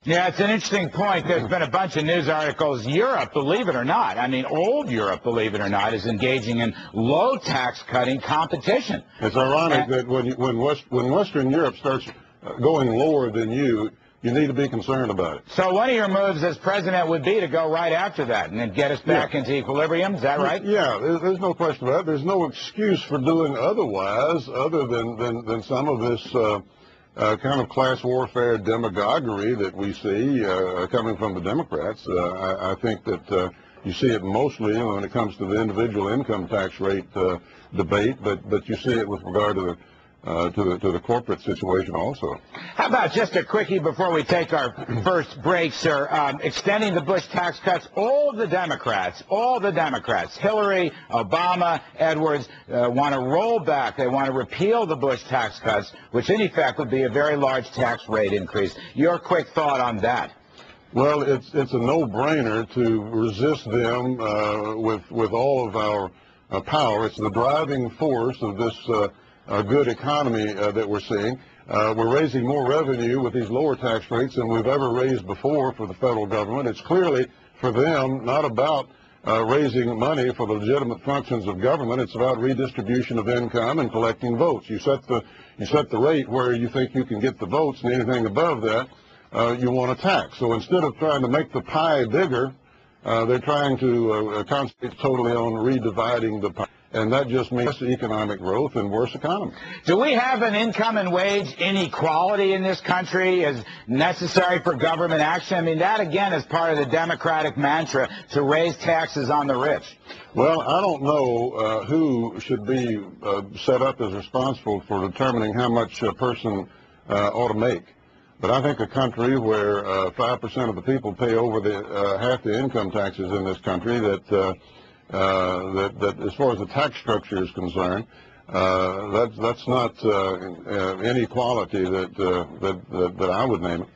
Yeah, it's an interesting point. There's been a bunch of news articles. Europe, believe it or not, I mean, old Europe, believe it or not, is engaging in low tax cutting competition. It's ironic that when Western Europe starts going lower than you need to be concerned about it. So one of your moves as president would be to go right after that and then get us back into equilibrium. Is that right? Yeah, there's no question about it. There's no excuse for doing otherwise other than some of this kind of class warfare demagoguery that we see coming from the Democrats. I think that you see it mostly when it comes to the individual income tax rate debate, but you see it with regard to the corporate situation also. How about just a quickie before we take our first break, sir? Extending the Bush tax cuts, all the Democrats, Hillary, Obama, Edwards, want to roll back. They want to repeal the Bush tax cuts, which in effect would be a very large tax rate increase. Your quick thought on that? Well, it's a no-brainer to resist them with all of our power. It's the driving force of this good economy that we're seeing. We're raising more revenue with these lower tax rates than we've ever raised before for the federal government. It's clearly, for them, not about raising money for the legitimate functions of government. It's about redistribution of income and collecting votes. You set the rate where you think you can get the votes, and anything above that you want to tax. So instead of trying to make the pie bigger, they're trying to concentrate totally on redividing the pie. And that just means economic growth and worse economy. Do we have an income and wage inequality in this country as necessary for government action? I mean, that, again, is part of the Democratic mantra to raise taxes on the rich. Well, I don't know who should be set up as responsible for determining how much a person ought to make. But I think a country where 5% of the people pay over half the income taxes in this country, that as far as the tax structure is concerned, that's not inequality that I would name it.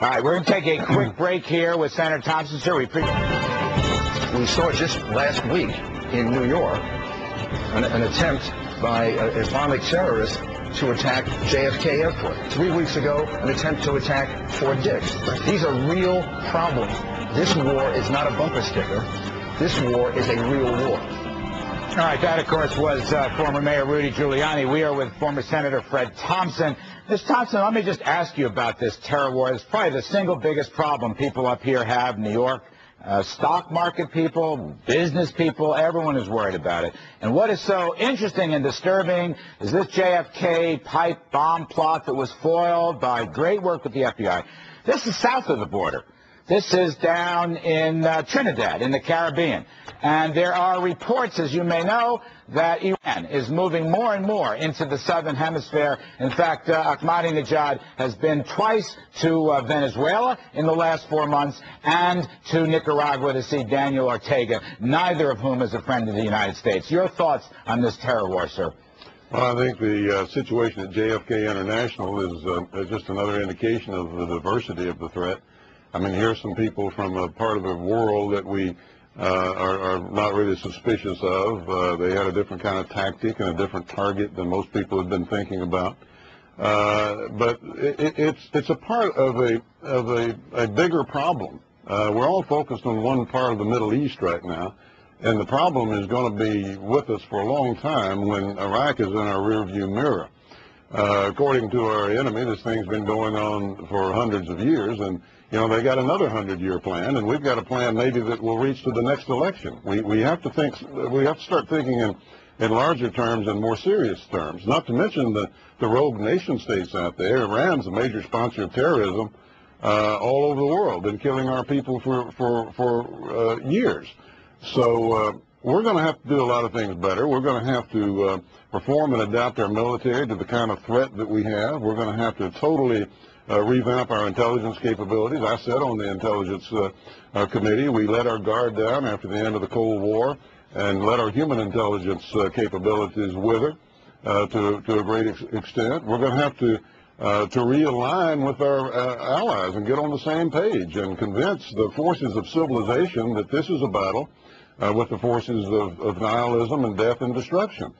All right, we're going to take a quick break here with Senator Thompson. Sir, we saw just last week in New York an attempt by Islamic terrorists to attack JFK Airport. 3 weeks ago, an attempt to attack Fort Dix. These are real problems. This war is not a bumper sticker. This war is a real war. All right, that, of course, was former Mayor Rudy Giuliani. We are with former Senator Fred Thompson. Ms. Thompson, let me just ask you about this terror war. It's probably the single biggest problem people up here have in New York. Stock market people, business people, everyone is worried about it. And what is so interesting and disturbing is this JFK pipe bomb plot that was foiled by great work with the FBI. This is south of the border. This is down in Trinidad, in the Caribbean. And there are reports, as you may know, that Iran is moving more and more into the southern hemisphere. In fact, Ahmadinejad has been twice to Venezuela in the last 4 months and to Nicaragua to see Daniel Ortega, neither of whom is a friend of the United States. Your thoughts on this terror war, sir? Well, I think the situation at JFK International is just another indication of the diversity of the threat. I mean, here's some people from a part of the world that we are not really suspicious of. They had a different kind of tactic and a different target than most people have been thinking about. But it's a part of a bigger problem. We're all focused on one part of the Middle East right now, and the problem is going to be with us for a long time when Iraq is in our rearview mirror. According to our enemy, this thing's been going on for hundreds of years, and you know, they got another 100-year plan, and we've got a plan maybe that will reach to the next election. We have to start thinking in larger terms and more serious terms, not to mention the rogue nation states out there. Iran's a major sponsor of terrorism all over the world, been killing our people for years. So we're going to have to do a lot of things better. We're going to have to reform and adapt our military to the kind of threat that we have. We're going to have to totally revamp our intelligence capabilities. I sat on the intelligence committee. We let our guard down after the end of the Cold War and let our human intelligence capabilities wither to a great extent. We're going to have to realign with our allies and get on the same page and convince the forces of civilization that this is a battle with the forces of nihilism and death and destruction.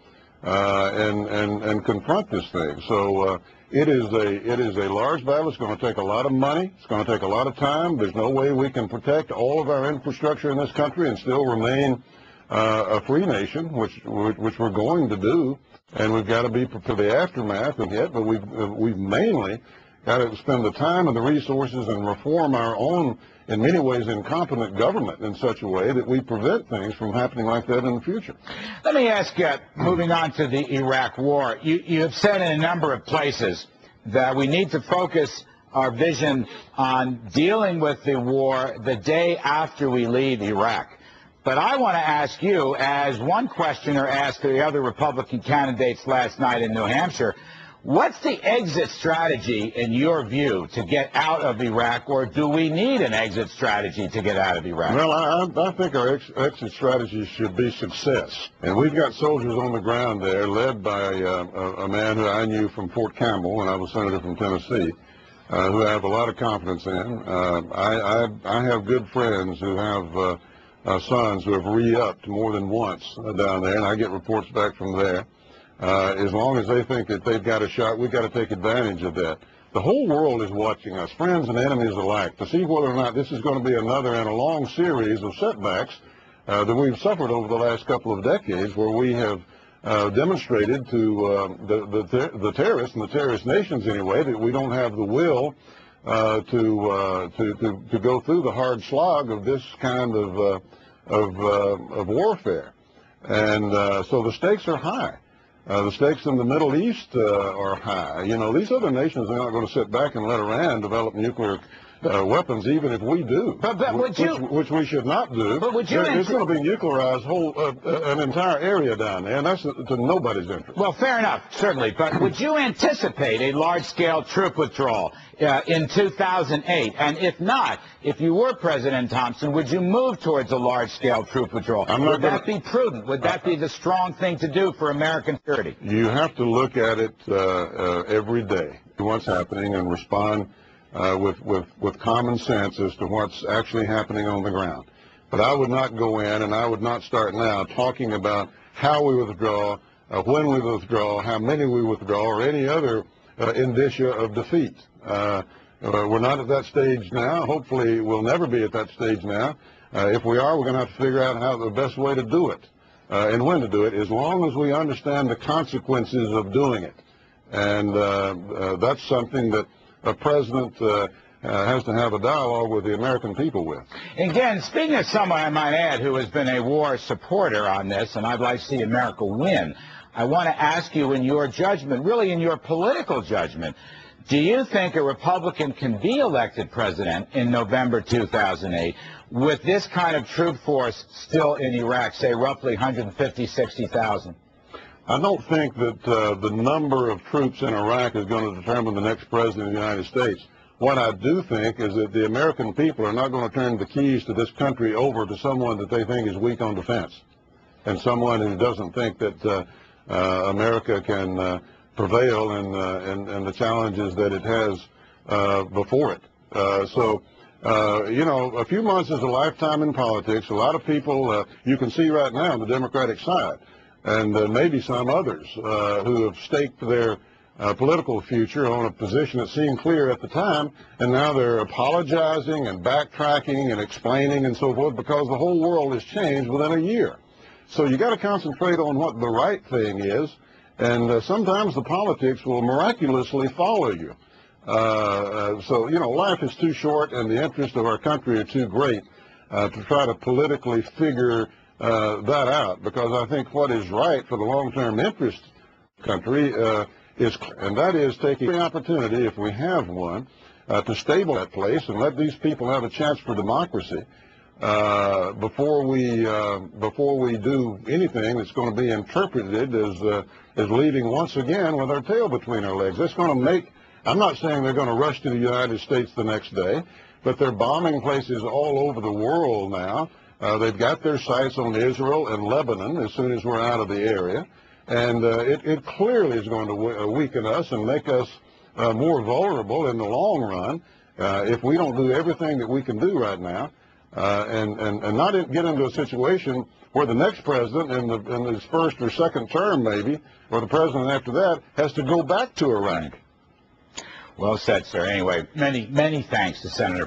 and confront this thing. So it is a large battle. It's going to take a lot of money. It's going to take a lot of time. There's no way we can protect all of our infrastructure in this country and still remain a free nation, which we're going to do. And we've got to be for the aftermath of it. But we've mainly got to spend the time and the resources and reform our own, in many ways, incompetent government in such a way that we prevent things from happening like that in the future. Let me ask you, moving on to the Iraq war, you have said in a number of places that we need to focus our vision on dealing with the war the day after we leave Iraq. But I want to ask you, as one questioner asked the other Republican candidates last night in New Hampshire, what's the exit strategy, in your view, to get out of Iraq, or do we need an exit strategy to get out of Iraq? Well, I think our exit strategy should be success. And we've got soldiers on the ground there, led by a man who I knew from Fort Campbell when I was senator from Tennessee, who I have a lot of confidence in. I have good friends who have sons who have re-upped more than once down there, and I get reports back from there. As long as they think that they've got a shot, we've got to take advantage of that. The whole world is watching us, friends and enemies alike, to see whether or not this is going to be another in a long series of setbacks that we've suffered over the last couple of decades, where we have demonstrated to the terrorists and the terrorist nations anyway that we don't have the will to go through the hard slog of this kind of warfare. And so the stakes are high. The stakes in the Middle East are high. You know, these other nations are not going to sit back and let Iran develop nuclear weapons, even if we do, which we should not do. But would it's going to be nuclearized an entire area down there, and that's to nobody's interest. Well, fair enough, certainly. But would you anticipate a large-scale troop withdrawal in 2008? And if not, if you were President Thompson, would you move towards a large-scale troop withdrawal? Would that be prudent? Would that be the strong thing to do for American security? You have to look at it every day, what's happening, and respond with common sense as to what's actually happening on the ground. But I would not go in, and I would not start now talking about how we withdraw, when we withdraw, how many we withdraw, or any other indicia of defeat. We're not at that stage now. Hopefully we'll never be at that stage now. If we are, we're going to have to figure out how the best way to do it and when to do it, as long as we understand the consequences of doing it. And that's something that a president has to have a dialogue with the American people with. Again, speaking of someone, I might add, who has been a war supporter on this, and I'd like to see America win, I want to ask you, in your judgment, really in your political judgment, do you think a Republican can be elected president in November 2008 with this kind of troop force still in Iraq, say roughly 150, 60,000? I don't think that the number of troops in Iraq is going to determine the next president of the United States. What I do think is that the American people are not going to turn the keys to this country over to someone that they think is weak on defense, and someone who doesn't think that America can prevail in the challenges that it has before it. You know, a few months is a lifetime in politics. A lot of people, you can see right now on the Democratic side, and maybe some others who have staked their political future on a position that seemed clear at the time, and now they're apologizing and backtracking and explaining and so forth because the whole world has changed within a year. So you got to concentrate on what the right thing is, and sometimes the politics will miraculously follow you. So, you know, life is too short and the interests of our country are too great to try to politically figure that out, because I think what is right for the long-term interest of the country and that is taking the opportunity, if we have one, to stabilize that place and let these people have a chance for democracy before we do anything that's going to be interpreted as leaving once again with our tail between our legs. That's going to make, I'm not saying they're going to rush to the United States the next day, but they're bombing places all over the world now. They've got their sights on Israel and Lebanon as soon as we're out of the area. And it clearly is going to weaken us and make us more vulnerable in the long run if we don't do everything that we can do right now and not get into a situation where the next president in his first or second term maybe, or the president after that, has to go back to Iraq. Well said, sir. Anyway, many thanks to Senator